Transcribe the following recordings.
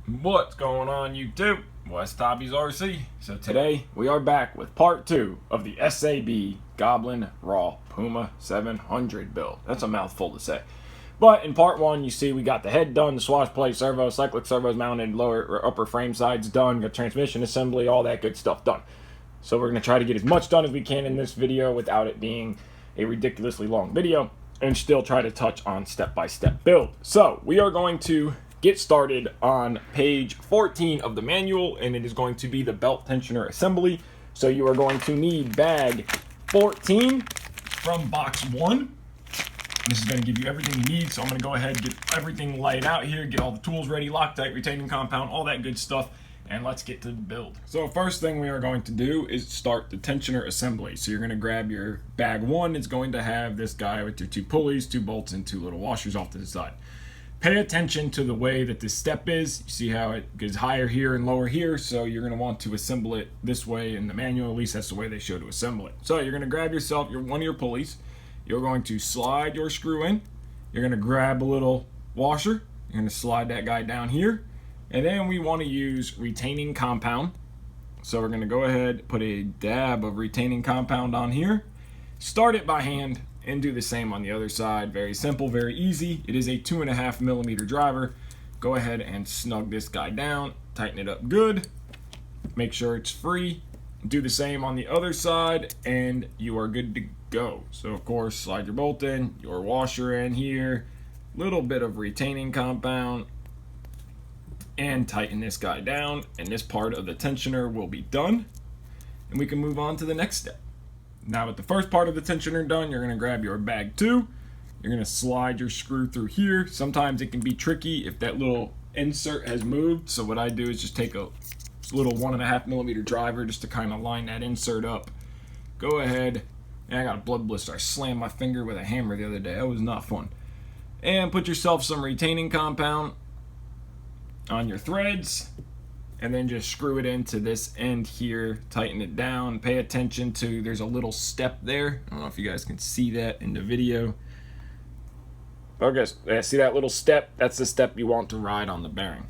What's going on YouTube? West Hobbies RC. So today we are back with part 2 of the SAB Goblin Raw Piuma 700 build. That's a mouthful to say. But in part 1 you see we got the head done, the swash plate servo, cyclic servos mounted, lower or upper frame sides done, got transmission assembly, all that good stuff done. So we're going to try to get as much done as we can in this video without it being a ridiculously long video and still try to touch on step-by-step build. So we are going to get started on page 14 of the manual, and it is going to be the belt tensioner assembly. So you are going to need bag 14 from box 1. This is going to give you everything you need, so I'm going to go ahead and get everything laid out here, get all the tools ready, Loctite, retaining compound, all that good stuff, and let's get to the build. So first thing we are going to do is start the tensioner assembly. So you're going to grab your bag 1. It's going to have this guy with your 2 pulleys, 2 bolts, and 2 little washers off to the side. Pay attention to the way that this step is. You see how it goes higher here and lower here, so you're going to want to assemble it this way in the manual. At least that's the way they show to assemble it. So you're going to grab yourself one of your pulleys. You're going to slide your screw in. You're going to grab a little washer. You're going to slide that guy down here. And then we want to use retaining compound. So we're going to go ahead, put a dab of retaining compound on here. Start it by hand and do the same on the other side. Very simple, very easy. It is a 2.5mm driver. Go ahead and snug this guy down, tighten it up good, make sure it's free. Do the same on the other side and you are good to go. So of course, slide your bolt in, your washer in here, little bit of retaining compound, and tighten this guy down, and this part of the tensioner will be done, and we can move on to the next step. Now with the first part of the tensioner done, you're going to grab your bag 2. You're going to slide your screw through here. Sometimes it can be tricky if that little insert has moved. So what I do is just take a little 1.5mm driver just to kind of line that insert up. Go ahead. And I got a blood blister. I slammed my finger with a hammer the other day. That was not fun. And put yourself some retaining compound on your threads. And then just screw it into this end here, tighten it down. Pay attention to, there's a little step there. I don't know if you guys can see that in the video. Okay, yeah, see that little step? That's the step you want to ride on the bearing.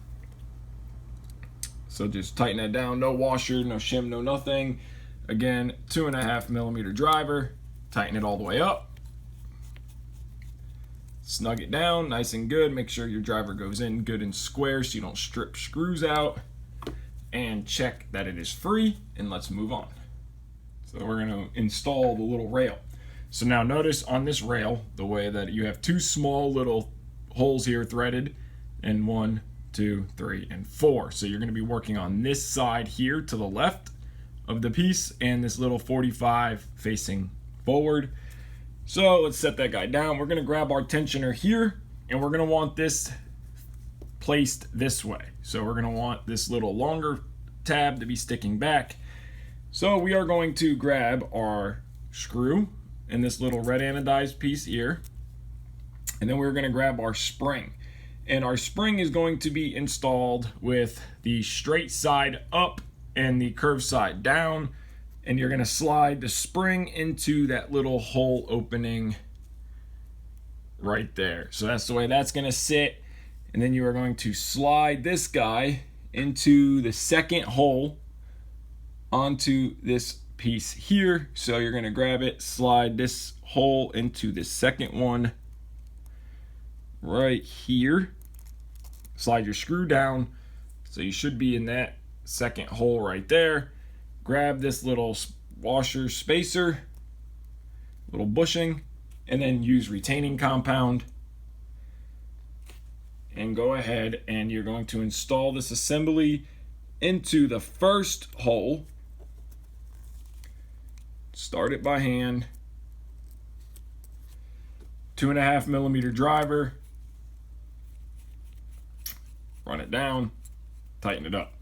So just tighten that down. No washer, no shim, no nothing. Again, 2.5mm driver. Tighten it all the way up. Snug it down, nice and good. Make sure your driver goes in good and square so you don't strip screws out. And check that it is free, and let's move on. So we're going to install the little rail. So now notice on this rail the way that you have 2 small little holes here threaded, and 1, 2, 3, and 4. So you're going to be working on this side here to the left of the piece, and this little 45 facing forward. So let's set that guy down. We're going to grab our tensioner here, and we're going to want this placed this way. So we're going to want this little longer tab to be sticking back. So we are going to grab our screw and this little red anodized piece here, and then we're going to grab our spring, and our spring is going to be installed with the straight side up and the curved side down, and you're going to slide the spring into that little hole opening right there. So that's the way that's going to sit. And then you are going to slide this guy into the second hole onto this piece here. So you're going to grab it, slide this hole into the second one right here. Slide your screw down. So you should be in that second hole right there. Grab this little washer spacer, little bushing, and then use retaining compound. And go ahead and you're going to install this assembly into the first hole. Start it by hand. 2.5mm driver. Run it down. Tighten it up.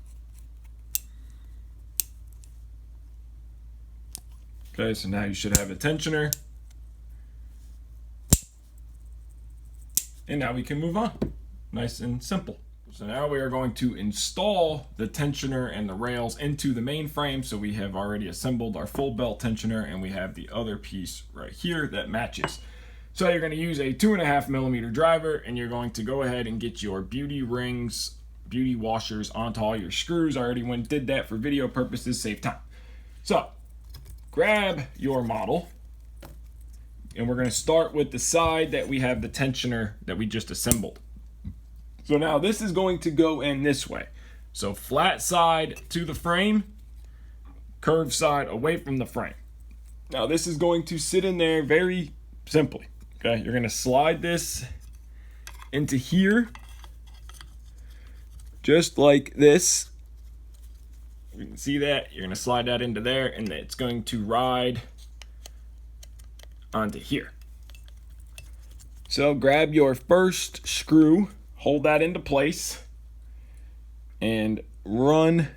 Okay, so now you should have a tensioner. And now we can move on. Nice and simple. So now we are going to install the tensioner and the rails into the main frame. So we have already assembled our full belt tensioner, and we have the other piece right here that matches. So you're going to use a 2.5mm driver, and you're going to go ahead and get your beauty rings beauty washers onto all your screws. I already went and did that for video purposes, save time. So grab your model, and we're going to start with the side that we have the tensioner that we just assembled. So now this is going to go in this way. So flat side to the frame, curved side away from the frame. Now this is going to sit in there very simply. Okay, you're going to slide this into here, just like this. You can see that. You're going to slide that into there, and it's going to ride onto here. So grab your first screw, hold that into place, and run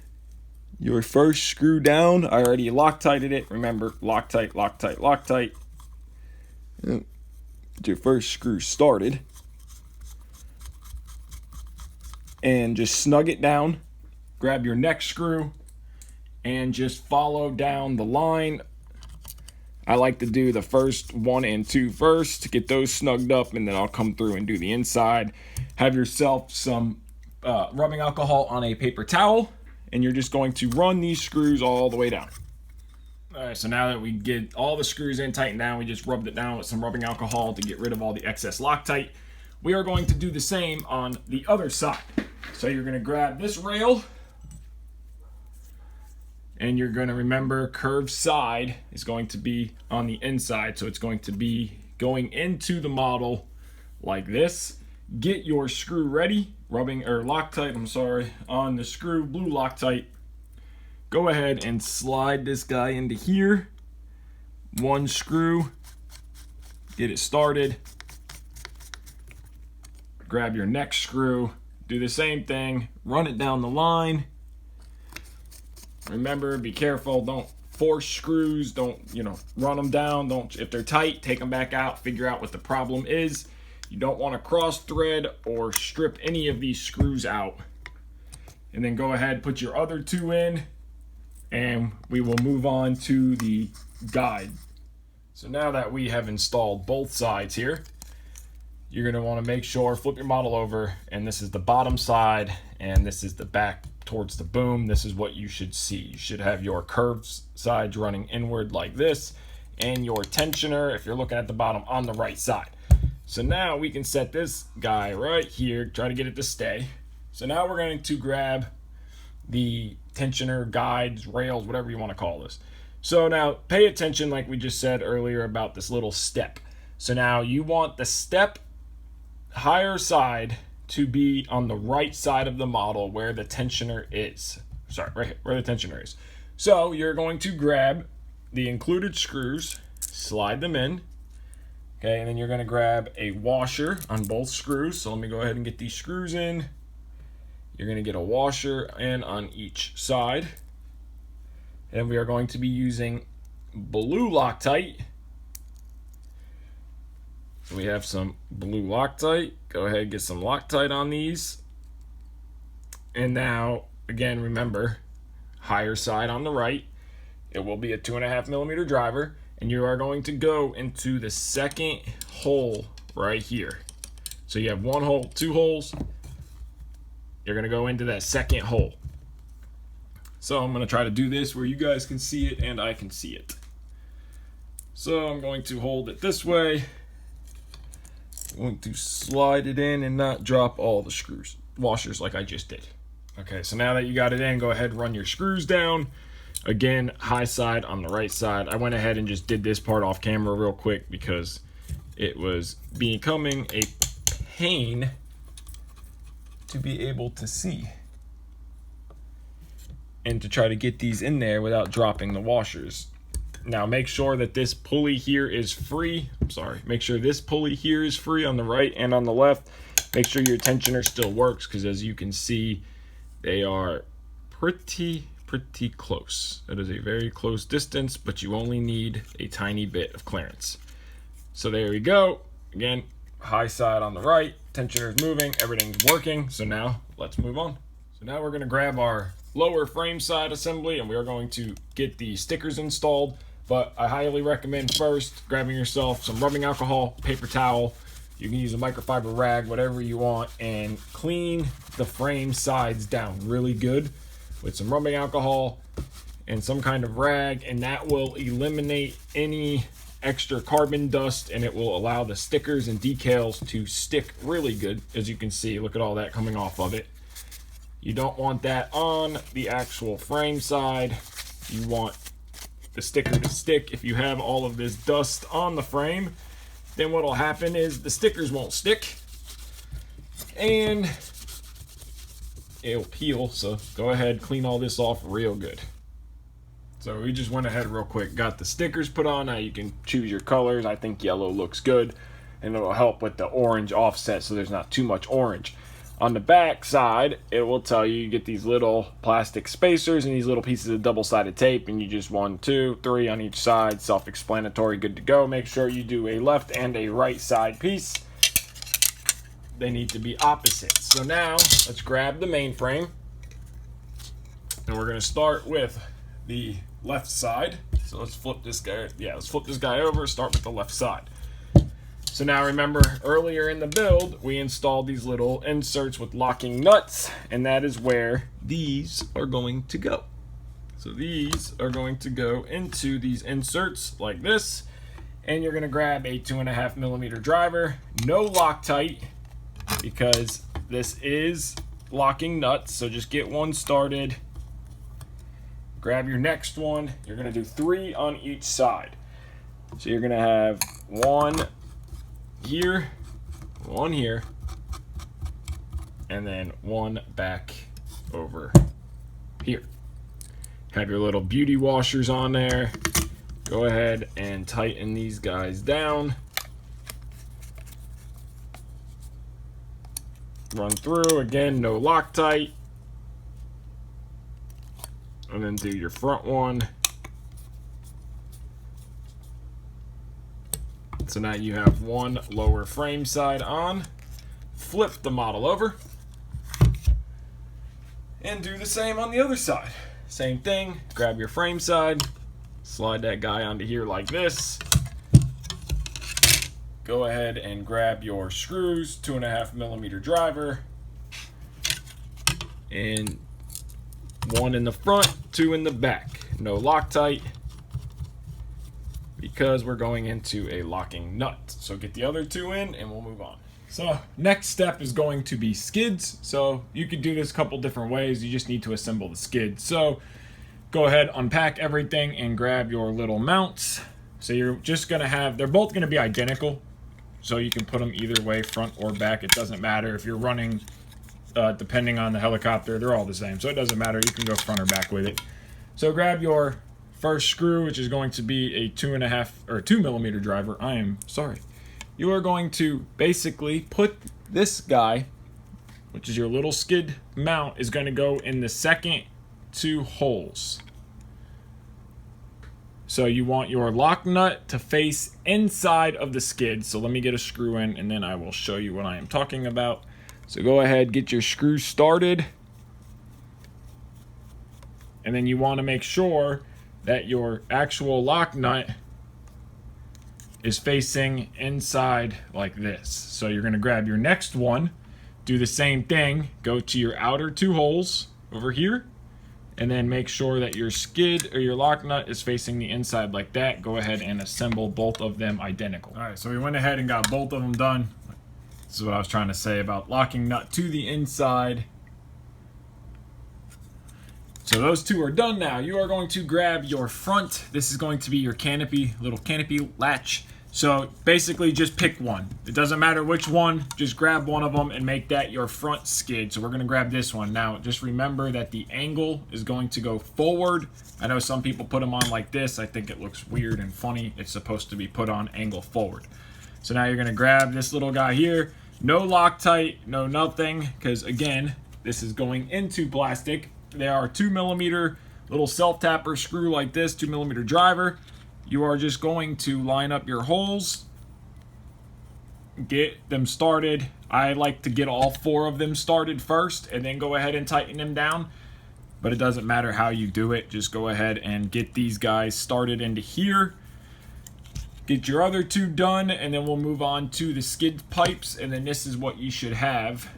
your first screw down. I already Loctited it. Remember, Loctite, Loctite, Loctite. Get your first screw started. And just snug it down. Grab your next screw and just follow down the line. I like to do the first 1 and 2 first to get those snugged up, and then I'll come through and do the inside. Have yourself some rubbing alcohol on a paper towel, and you're just going to run these screws all the way down. All right, so now that we get all the screws in, tightened down, we just rubbed it down with some rubbing alcohol to get rid of all the excess Loctite. We are going to do the same on the other side. So you're going to grab this rail, and you're going to remember curved side is going to be on the inside, so it's going to be going into the model like this. Get your screw ready, Loctite, on the screw, blue Loctite. Go ahead and slide this guy into here. One screw, get it started. Grab your next screw, do the same thing, run it down the line. Remember, be careful, don't force screws, don't, run them down. If they're tight, take them back out, figure out what the problem is. You don't want to cross thread or strip any of these screws out. And then go ahead, put your other 2 in, and we will move on to the guide. So now that we have installed both sides here, you're going to want to make sure, flip your model over, and this is the bottom side, and this is the back towards the boom. This is what you should see. You should have your curved sides running inward like this, and your tensioner, if you're looking at the bottom, on the right side. So now we can set this guy right here, try to get it to stay. So now we're going to grab the tensioner, guides, rails, whatever you want to call this. So now pay attention, like we just said earlier, about this little step. So now you want the step higher side to be on the right side of the model where the tensioner is. Sorry, right here, where the tensioner is. So you're going to grab the included screws, slide them in, okay, and then you're going to grab a washer on both screws. So let me go ahead and get these screws in. You're going to get a washer in on each side. And we are going to be using blue Loctite. So we have some blue Loctite. Go ahead and get some Loctite on these. And now, again, remember, higher side on the right. It will be a 2.5mm driver. And you are going to go into the second hole right here. So you have 1 hole, 2 holes. You're going to go into that second hole. So I'm going to try to do this where you guys can see it and I can see it. So I'm going to hold it this way. I'm going to slide it in and not drop all the screws, washers like I just did. Okay, so now that you got it in, go ahead and run your screws down. Again, high side on the right side. I went ahead and just did this part off camera real quick because it was becoming a pain to be able to see and to try to get these in there without dropping the washers. Now make sure that this pulley here is free. Make sure this pulley here is free on the right and on the left. Make sure your tensioner still works, because as you can see, they are pretty close. That is a very close distance, but you only need a tiny bit of clearance. So there we go. Again, high side on the right, tensioner is moving, everything's working. So now let's move on. So now we're going to grab our lower frame side assembly, and we are going to get the stickers installed. But I highly recommend first grabbing yourself some rubbing alcohol, paper towel. You can use a microfiber rag, whatever you want, and clean the frame sides down really good with some rubbing alcohol and some kind of rag, and that will eliminate any extra carbon dust, and it will allow the stickers and decals to stick really good. As you can see, look at all that coming off of it. You don't want that on the actual frame side. You want the sticker to stick. If you have all of this dust on the frame, then what will happen is the stickers won't stick and it'll peel. So go ahead, clean all this off real good. So we just went ahead real quick, got the stickers put on. Now you can choose your colors. I think yellow looks good, and it'll help with the orange offset so there's not too much orange. On the back side, it will tell you get these little plastic spacers and these little pieces of double-sided tape, and you just 1, 2, 3 on each side. Self-explanatory, good to go. Make sure you do a left and a right side piece. They need to be opposite. So now let's grab the main frame, and we're gonna start with the left side. So let's flip this guy. Yeah, let's flip this guy over. Start with the left side. So now remember, earlier in the build, we installed these little inserts with locking nuts, and that is where these are going to go. So these are going to go into these inserts like this, and you're gonna grab a 2.5mm driver, no Loctite, because this is locking nuts. So just get one started. Grab your next one. You're gonna do 3 on each side. So you're gonna have 1 here, 1 here, and then 1 back over here. Have your little beauty washers on there. Go ahead and tighten these guys down. Run through, again, no Loctite. And then do your front one. So now you have 1 lower frame side on. Flip the model over. And do the same on the other side. Same thing, grab your frame side. Slide that guy onto here like this. Go ahead and grab your screws, 2.5mm driver. And 1 in the front, 2 in the back. No Loctite, because we're going into a locking nut. So get the other 2 in and we'll move on. So next step is going to be skids. So you could do this a couple different ways. You just need to assemble the skid. So go ahead, unpack everything and grab your little mounts. So you're just gonna have, they're both gonna be identical. So you can put them either way, front or back. It doesn't matter if you're running, depending on the helicopter, they're all the same. So it doesn't matter, you can go front or back with it. So grab your first screw, which is going to be a 2mm driver. I am sorry. You are going to basically put this guy, which is your little skid mount, is going to go in the second 2 holes. So you want your lock nut to face inside of the skid. So let me get a screw in and then I will show you what I am talking about. So go ahead, get your screw started. And then you want to make sure that your actual lock nut is facing inside like this. So you're going to grab your next one, do the same thing, go to your outer 2 holes over here, and then make sure that your skid or your lock nut is facing the inside like that. Go ahead and assemble both of them identical. All right, so we went ahead and got both of them done. This is what I was trying to say about locking nut to the inside. So those 2 are done now. You are going to grab your front. This is going to be your canopy, little canopy latch. So basically just pick one. It doesn't matter which one, just grab one of them and make that your front skid. So we're gonna grab this one. Now just remember that the angle is going to go forward. I know some people put them on like this. I think it looks weird and funny. It's supposed to be put on angle forward. So now you're gonna grab this little guy here. No Loctite, no nothing, because again, this is going into plastic. There are 2mm little self-tapper screw like this, 2mm driver. You are just going to line up your holes, get them started. I like to get all 4 of them started first and then go ahead and tighten them down. But it doesn't matter how you do it. Just go ahead and get these guys started into here. Get your other 2 done, and then we'll move on to the skid pipes, and then this is what you should have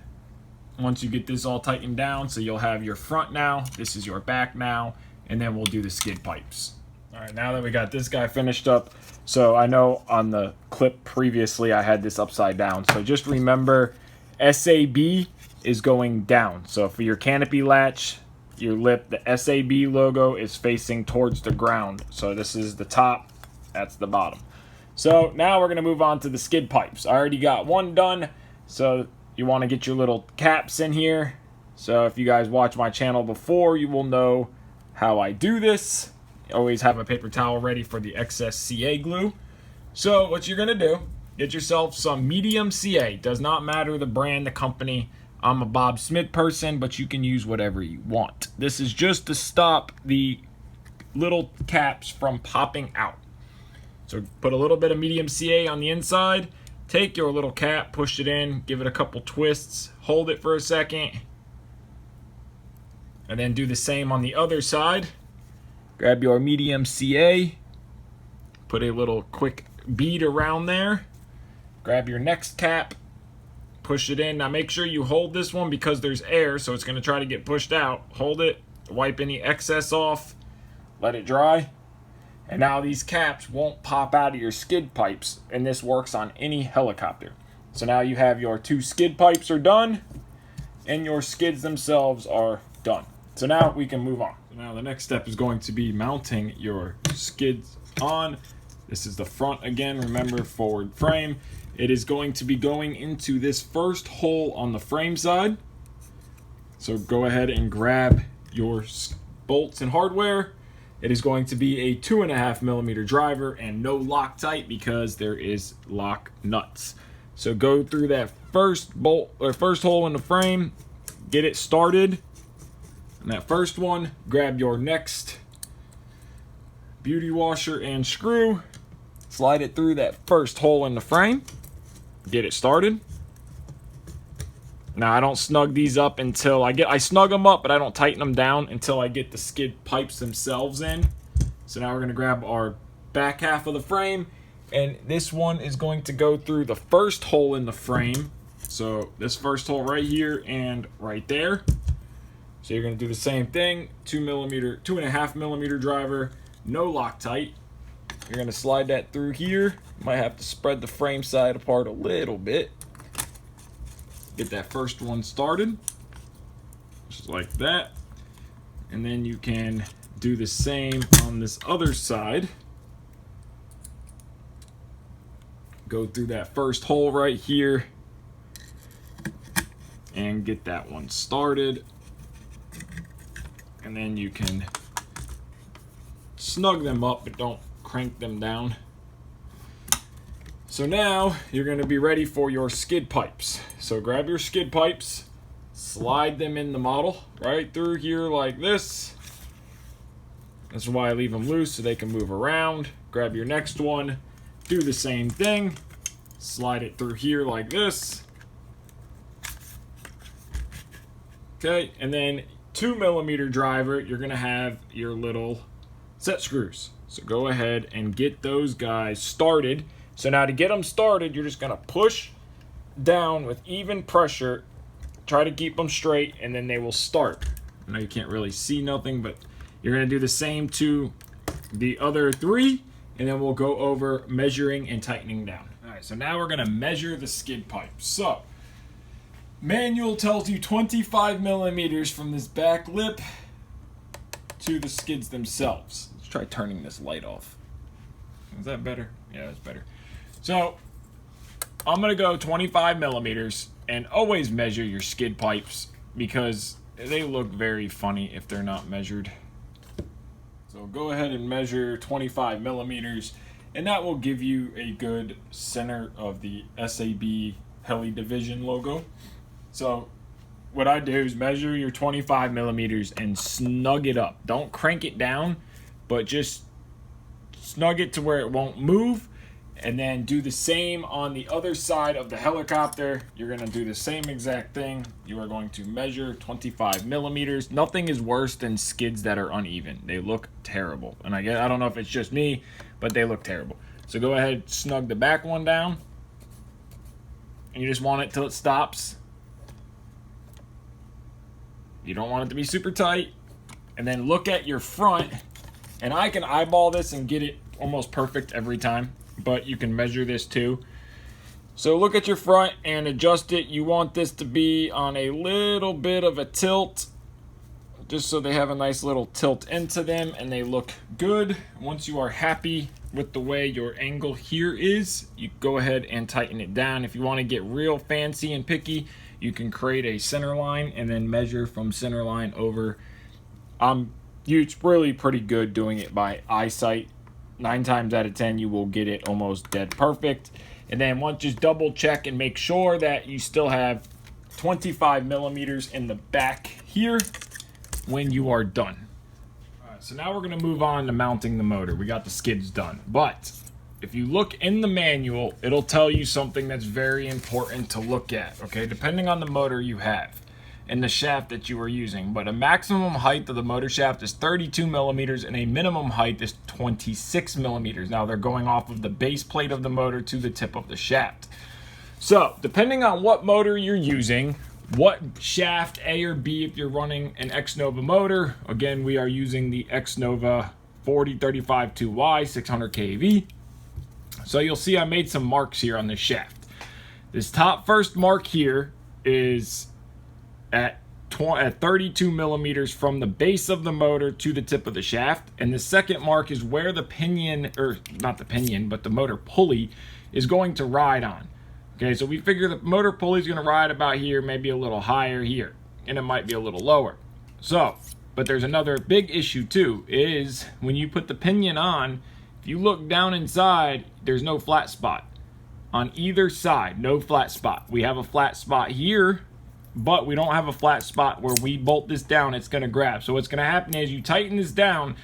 once you get this all tightened down. So you'll have your front now, this is your back now, and then we'll do the skid pipes. All right, now that we got this guy finished up, so I know on the clip previously I had this upside down, so just remember SAB is going down. So for your canopy latch, your lip, the SAB logo is facing towards the ground. So this is the top, that's the bottom. So now we're gonna move on to the skid pipes. I already got one done, so you wanna get your little caps in here. So if you guys watch my channel before, you will know how I do this. Always have a paper towel ready for the excess CA glue. So what you're gonna do, get yourself some medium CA. Does not matter the brand, the company. I'm a Bob Smith person, but you can use whatever you want. This is just to stop the little caps from popping out. So put a little bit of medium CA on the inside, take your little cap, push it in, give it a couple twists, hold it for a second, and then do the same on the other side. Grab your medium CA, put a little quick bead around there, grab your next cap, push it in. Now make sure you hold this one because there's air, so it's going to try to get pushed out. Hold it, wipe any excess off, let it dry. And now these caps won't pop out of your skid pipes, and this works on any helicopter. So now you have your two skid pipes are done, and your skids themselves are done. So now we can move on. So now the next step is going to be mounting your skids on. This is the front again, remember, forward frame. It is going to be going into this first hole on the frame side. So go ahead and grab your bolts and hardware. It is going to be a 2.5mm driver and no Loctite because there is lock nuts. So go through that first bolt or first hole in the frame, get it started. And that first one, grab your next beauty washer and screw, slide it through that first hole in the frame, get it started. Now I don't snug these up until I snug them up, but I don't tighten them down until I get the skid pipes themselves in. So now we're gonna grab our back half of the frame, and this one is going to go through the first hole in the frame. So this first hole right here and right there. So you're going to do the same thing, 2.5mm driver, no Loctite. You're going to slide that through here. Might have to spread the frame side apart a little bit. Get that first one started, just like that. And then you can do the same on this other side. Go through that first hole right here and get that one started. And then you can snug them up, but don't crank them down. So now you're going to be ready for your skid pipes. So grab your skid pipes, slide them in the model right through here like this. That's why I leave them loose so they can move around. Grab your next one, do the same thing, slide it through here like this. Okay, and then 2mm driver, you're gonna have your little set screws. So go ahead and get those guys started. So now to get them started, you're just gonna push down with even pressure, try to keep them straight, and then they will start. I know you can't really see nothing, but you're gonna do the same to the other three, and then we'll go over measuring and tightening down. All right, so now we're gonna measure the skid pipe. So manual tells you 25mm from this back lip to the skids themselves. Let's try turning this light off. Is that better? Yeah, that's better. So I'm gonna go 25mm, and always measure your skid pipes because they look very funny if they're not measured. So go ahead and measure 25mm, and that will give you a good center of the SAB Heli Division logo. So what I do is measure your 25mm and snug it up. Don't crank it down, but just snug it to where it won't move. And then do the same on the other side of the helicopter. You're gonna do the same exact thing. You are going to measure 25mm. Nothing is worse than skids that are uneven. They look terrible. And I don't know if it's just me, but they look terrible. So go ahead, snug the back one down. And you just want it till it stops. You don't want it to be super tight. And then look at your front. And I can eyeball this and get it almost perfect every time, but you can measure this too. So look at your front and adjust it. You want this to be on a little bit of a tilt, just so they have a nice little tilt into them and they look good. Once you are happy with the way your angle here is, you go ahead and tighten it down. If you want to get real fancy and picky, you can create a center line and then measure from center line over. It's really pretty good doing it by eyesight. 9 times out of 10 you will get it almost dead perfect. And then once, just double check and make sure that you still have 25 millimeters in the back here when you are done. All right, so now we're going to move on to mounting the motor. We got the skids done, but if you look in the manual, it'll tell you something that's very important to look at, okay? Depending on the motor you have and the shaft that you are using, but a maximum height of the motor shaft is 32 millimeters and a minimum height is 26 millimeters. Now they're going off of the base plate of the motor to the tip of the shaft. So depending on what motor you're using, what shaft, A or B, if you're running an X-Nova motor, again, we are using the X-Nova 4035 2Y 600 kV. So you'll see I made some marks here on this shaft. This top first mark here is at 32 millimeters from the base of the motor to the tip of the shaft, and the second mark is where the pinion, or not the pinion, but the motor pulley is going to ride on. Okay, so we figure the motor pulley is going to ride about here, maybe a little higher here, and it might be a little lower. So, but there's another big issue too, is when you put the pinion on, if you look down inside, there's no flat spot. On either side, no flat spot. We have a flat spot here, but we don't have a flat spot where we bolt this down, it's going to grab. So what's going to happen is you tighten this down,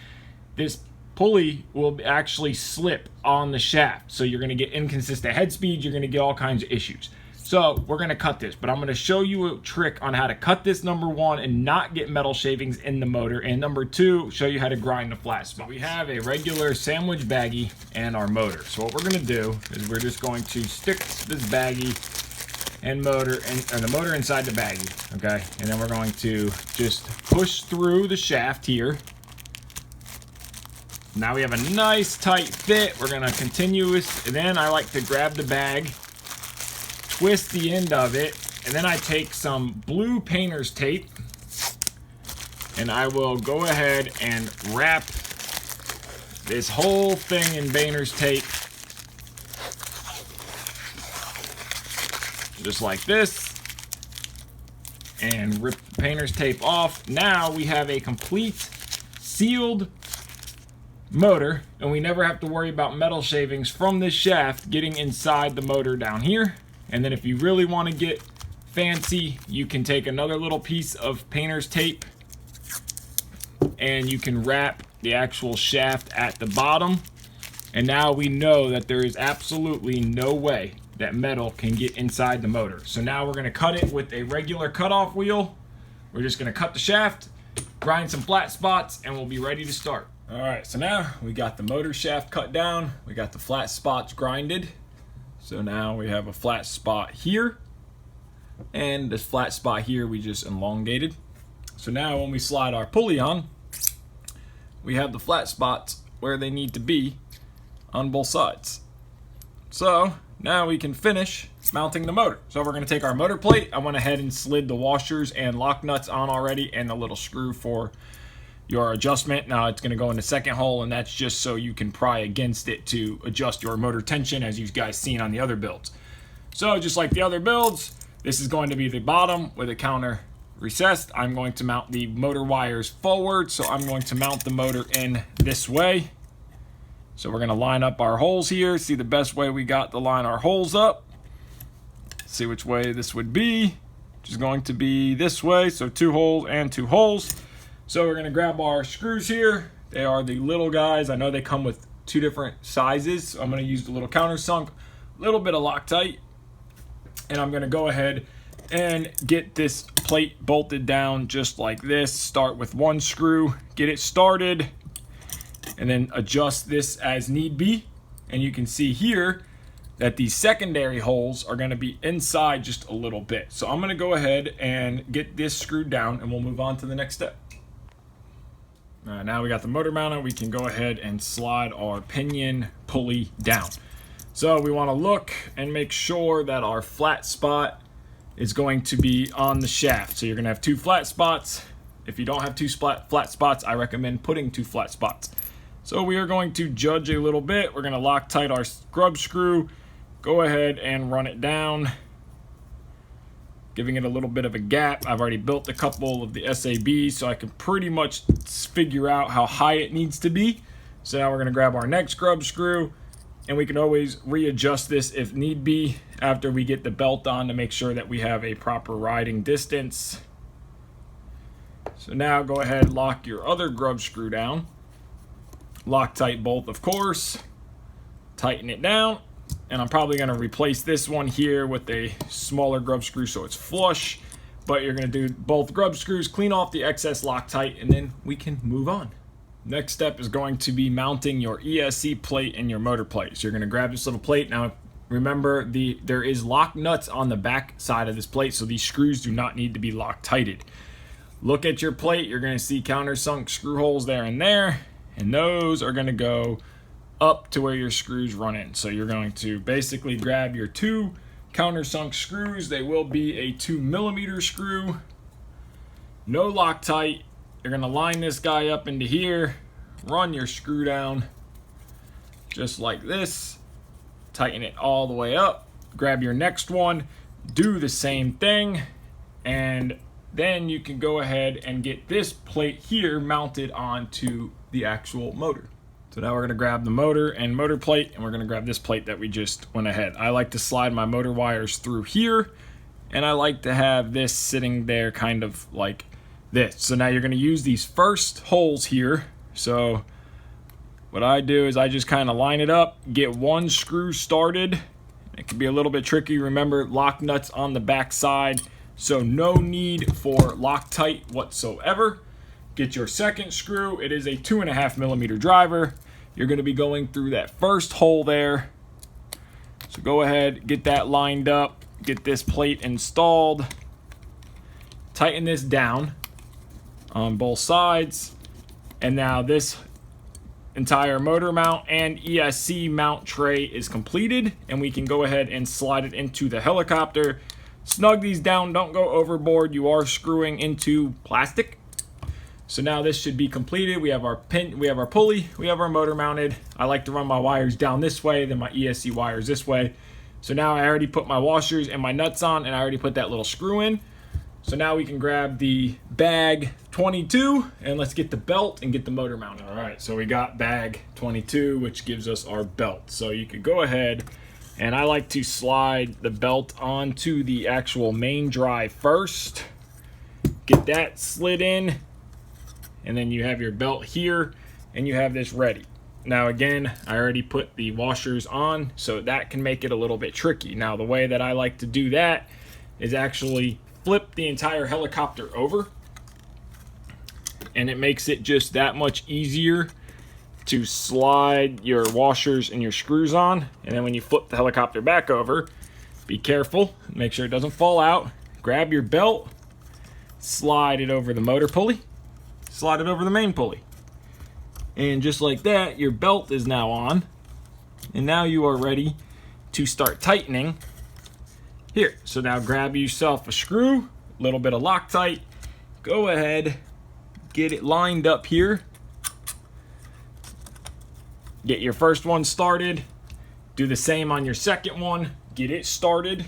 this pulley will actually slip on the shaft. So you're going to get inconsistent head speeds, you're going to get all kinds of issues. So we're going to cut this, but I'm going to show you a trick on how to cut this, number one, and not get metal shavings in the motor, and number two, show you how to grind the flat spot. We have a regular sandwich baggie and our motor. So what we're going to do is we're just going to stick this baggie and motor, and the motor inside the baggie, okay? And then we're going to just push through the shaft here. Now we have a nice tight fit. We're gonna continue this, and then I like to grab the bag, twist the end of it, and then I take some blue painter's tape, and I will go ahead and wrap this whole thing in painter's tape, just like this, and rip the painter's tape off. Now we have a complete sealed motor, and we never have to worry about metal shavings from this shaft getting inside the motor down here. And then if you really want to get fancy, you can take another little piece of painter's tape and you can wrap the actual shaft at the bottom. And now we know that there is absolutely no way that metal can get inside the motor. So now we're going to cut it with a regular cutoff wheel. We're just going to cut the shaft, grind some flat spots, and we'll be ready to start. All right, so now we got the motor shaft cut down, we got the flat spots grinded. So now we have a flat spot here, and this flat spot here we just elongated. So now when we slide our pulley on, we have the flat spots where they need to be on both sides. So now we can finish mounting the motor. So we're going to take our motor plate. I went ahead and slid the washers and lock nuts on already, and the little screw for your adjustment. Now it's going to go in the second hole, and that's just so you can pry against it to adjust your motor tension, as you guys seen on the other builds. So just like the other builds, this is going to be the bottom with a counter recessed. I'm going to mount the motor wires forward, so I'm going to mount the motor in this way. So we're going to line up our holes here, see the best way we got to line our holes up. See which way this would be, which is going to be this way. So 2 holes and 2 holes. So we're going to grab our screws here. They are the little guys. I know they come with 2 different sizes. So I'm going to use the little countersunk, a little bit of Loctite, and I'm going to go ahead and get this plate bolted down just like this. Start with 1 screw, get it started, and then adjust this as need be. And you can see here, that these secondary holes are going to be inside just a little bit. So I'm going to go ahead and get this screwed down, and we'll move on to the next step. All right, now we got the motor mounted, we can go ahead and slide our pinion pulley down. So we want to look and make sure that our flat spot is going to be on the shaft. So you're going to have 2 flat spots. If you don't have 2 flat spots, I recommend putting 2 flat spots. So we are going to judge a little bit. We're going to Loctite our scrub screw, go ahead and run it down, giving it a little bit of a gap. I've already built a couple of the SABs, so I can pretty much figure out how high it needs to be. So now we're going to grab our next scrub screw, and we can always readjust this if need be after we get the belt on to make sure that we have a proper riding distance. So now go ahead, lock your other grub screw down. Loctite bolt, of course. Tighten it down. And I'm probably going to replace this one here with a smaller grub screw so it's flush. But you're going to do both grub screws, clean off the excess Loctite, and then we can move on. Next step is going to be mounting your ESC plate and your motor plate. So you're going to grab this little plate. Now remember, there is lock nuts on the back side of this plate, so these screws do not need to be Loctited. Look at your plate. You're going to see countersunk screw holes there, and those are going to go up to where your screws run in. So you're going to basically grab your 2 countersunk screws. They will be a 2mm screw. No Loctite. You're going to line this guy up into here. Run your screw down just like this. Tighten it all the way up. Grab your next one. Do the same thing. And then you can go ahead and get this plate here mounted onto the actual motor. So now we're going to grab the motor and motor plate, and we're going to grab this plate that we just went ahead. I like to slide my motor wires through here, and I like to have this sitting there kind of like this. So now you're going to use these first holes here. So what I do is I just kind of line it up, get one screw started. It can be a little bit tricky. Remember, lock nuts on the back side, so no need for Loctite whatsoever. Get your second screw. It is a 2.5mm driver. You're going to be going through that first hole there. So go ahead, get that lined up, get this plate installed. Tighten this down on both sides. And now this entire motor mount and ESC mount tray is completed, and we can go ahead and slide it into the helicopter. Snug these down, don't go overboard. You are screwing into plastic. So now this should be completed. We have our pin, we have our pulley, we have our motor mounted. I like to run my wires down this way, then my ESC wires this way. So now I already put my washers and my nuts on, and I already put that little screw in. So now we can grab the bag 22, and let's get the belt and get the motor mounted. All right, so we got bag 22, which gives us our belt. So you could go ahead, and I like to slide the belt onto the actual main drive first. Get that slid in. And then you have your belt here, and you have this ready. Now again, I already put the washers on, so that can make it a little bit tricky. Now the way that I like to do that is actually flip the entire helicopter over, and it makes it just that much easier to slide your washers and your screws on. And then when you flip the helicopter back over, be careful, make sure it doesn't fall out. Grab your belt, slide it over the motor pulley, slide it over the main pulley. And just like that, your belt is now on. And now you are ready to start tightening here. So now grab yourself a screw, a little bit of Loctite. Go ahead, get it lined up here. Get your first one started. Do the same on your second one. Get it started.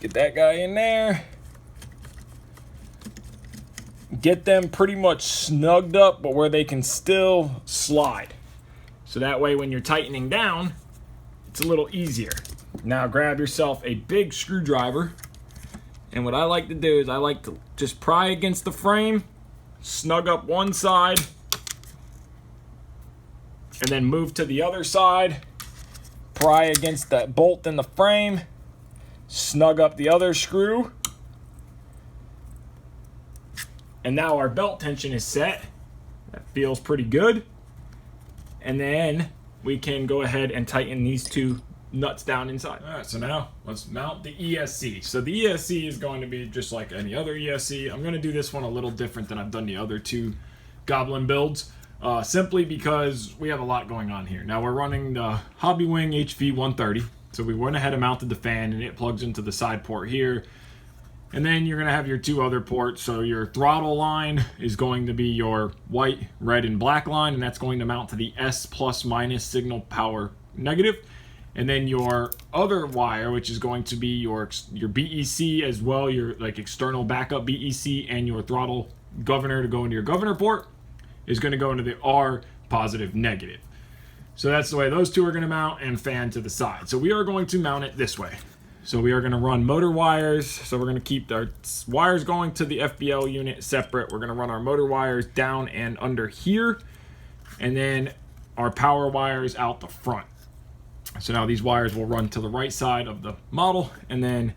Get that guy in there. Get them pretty much snugged up, but where they can still slide. So that way when you're tightening down, it's a little easier. Now grab yourself a big screwdriver. And what I like to do is I like to just pry against the frame, snug up one side, and then move to the other side, pry against that bolt in the frame, snug up the other screw. And now our belt tension is set. That feels pretty good. And then we can go ahead and tighten these two nuts down inside. All right, so now let's mount the ESC. So the ESC is going to be just like any other ESC. I'm going to do this one a little different than I've done the other two Goblin builds, simply because we have a lot going on here. Now we're running the Hobbywing HV 130. So we went ahead and mounted the fan, and it plugs into the side port here. And then you're going to have your two other ports. So your throttle line is going to be your white, red, and black line, and that's going to mount to the S plus minus signal power negative. And then your other wire, which is going to be your BEC as well, your like external backup BEC, and your throttle governor to go into your governor port, is going to go into the R positive negative. So that's the way those two are going to mount, and fan to the side. So we are going to mount it this way. So we are going to run motor wires. So we're going to keep our wires going to the FBL unit separate. We're going to run our motor wires down and under here, and then our power wires out the front. So now these wires will run to the right side of the model, and then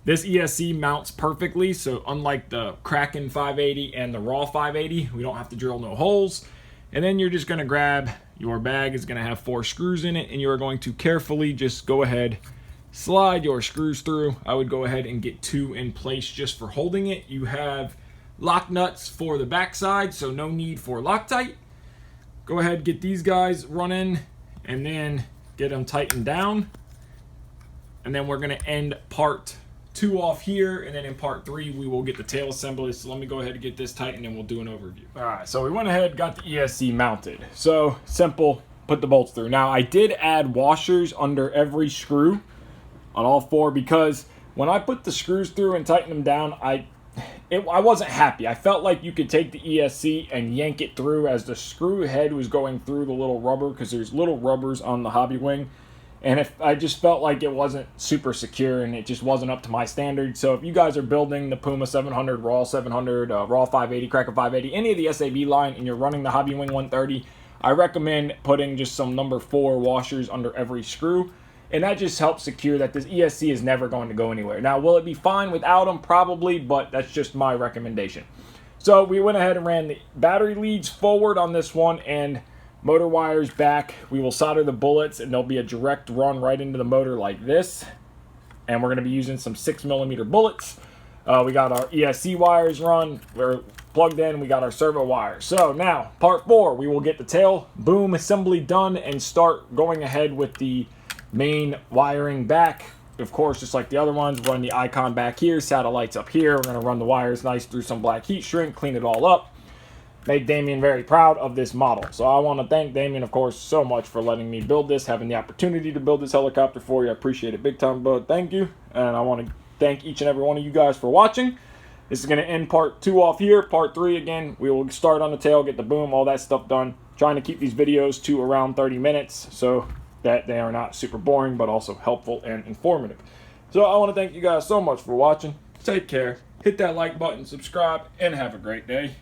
this ESC mounts perfectly. So unlike the Kraken 580 and the Raw 580, we don't have to drill no holes. And then you're just going to grab your bag. Is going to have 4 screws in it, and you are going to carefully just go ahead, slide your screws through. I would go ahead and get 2 in place just for holding it. You have lock nuts for the back side, so no need for Loctite. Go ahead, get these guys running, and then get them tightened down. And then we're going to end part 2 off here, and then in part 3 we will get the tail assembly. So let me go ahead and get this tightened, and we'll do an overview. All right, so we went ahead, got the ESC mounted. So simple, put the bolts through. Now I did add washers under every screw on all 4, because when I put the screws through and tighten them down, I wasn't happy. I felt like you could take the ESC and yank it through as the screw head was going through the little rubber, because there's little rubbers on the Hobbywing. And if I just felt like it wasn't super secure, and it just wasn't up to my standard. So if you guys are building the Piuma 700, Raw 700, Raw 580, Kraken 580, any of the SAB line, and you're running the Hobbywing 130, I recommend putting just some number 4 washers under every screw. And that just helps secure that this ESC is never going to go anywhere. Now, will it be fine without them? Probably, but that's just my recommendation. So we went ahead and ran the battery leads forward on this one, and motor wires back. We will solder the bullets, and there'll be a direct run right into the motor like this. And we're going to be using some 6mm bullets. We got our ESC wires run. We're plugged in. We got our servo wires. So now, part 4, we will get the tail boom assembly done and start going ahead with the main wiring back. Of course, just like the other ones, run the icon back here, satellites up here. We're going to run the wires nice through some black heat shrink, clean it all up. Made Damien very proud of this model. So I want to thank Damien, of course, so much for letting me build this, having the opportunity to build this helicopter for you. I appreciate it big time, bud. Thank you. And I want to thank each and every one of you guys for watching. This is going to end part 2 off here. Part 3, again, we will start on the tail, get the boom, all that stuff done. Trying to keep these videos to around 30 minutes so that they are not super boring, but also helpful and informative. So I want to thank you guys so much for watching. Take care. Hit that like button, subscribe, and have a great day.